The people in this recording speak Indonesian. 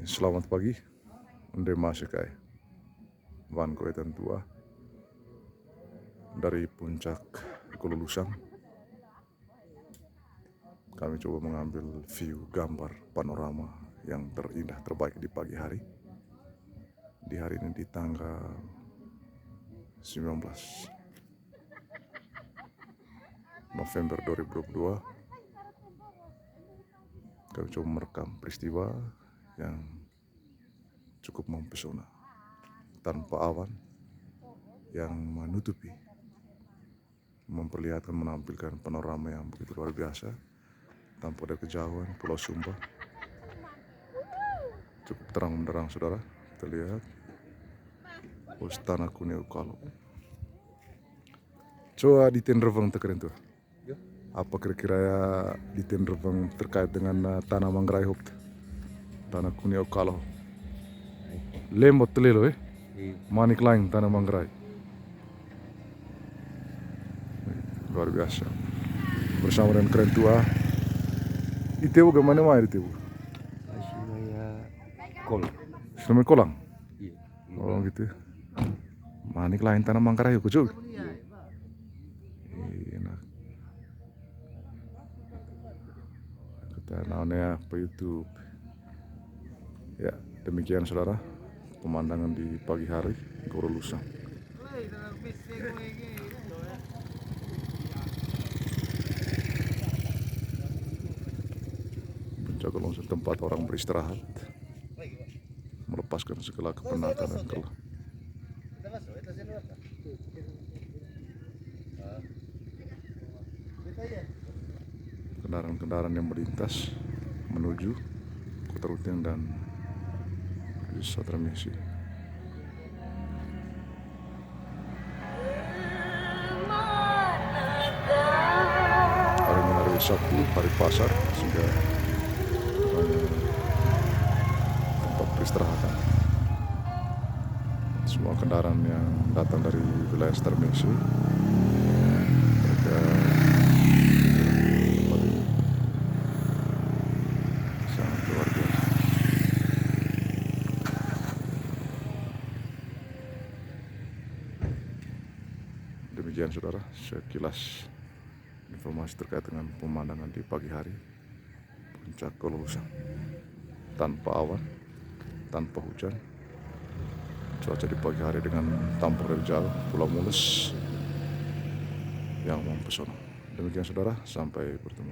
Selamat pagi, Ande Masikai, Van Koetan Tua dari puncak Kelulusan. Kami coba mengambil view gambar panorama yang terindah terbaik di pagi hari. Di hari ini di tanggal 19 November 2022, kami coba merekam peristiwa yang cukup mempesona tanpa awan yang menutupi, memperlihatkan, menampilkan panorama yang begitu luar biasa tanpa ada kejauhan Pulau Sumba. Cukup terang benderang, saudara. Kita lihat Tanah Kuni Ukalo. Coba di Tenrevang terkeren tuh. Apa kira-kira ya di Tenrevang terkait dengan tanah Manggarai Hop, Tanah Kuni Ukalo. Lembot telelo Manik lain tanah Manggarai. Luar biasa. Bersama dengan keren tua. Itewu gimana mah Itewu? Namanya kolang. Oh gitu. Manik lain tanah Manggarai yuk cuy. Enak. Kita naonnya apa YouTube. Ya, demikian saudara pemandangan di pagi hari Kelulusan. Puncak Kelulusan tempat orang beristirahat, melepaskan segala kepenatan dan kelah. Kendaraan-kendaraan yang melintas menuju Kota Ruteng dan Desa Tremisi. Hari ini hari Sabtu, hari pasar, sehingga tempat peristirahatan. Semua kendaraan yang datang dari wilayah Tremisi mereka tempat ini sangat luar biasa. Demikian saudara, sekilas informasi terkait dengan pemandangan di pagi hari puncak Kelulusan. Tanpa awan, tanpa hujan, cuaca di pagi hari dengan tampak dari jauh Pulau Mulus yang mempesona. Demikian saudara, sampai bertemu.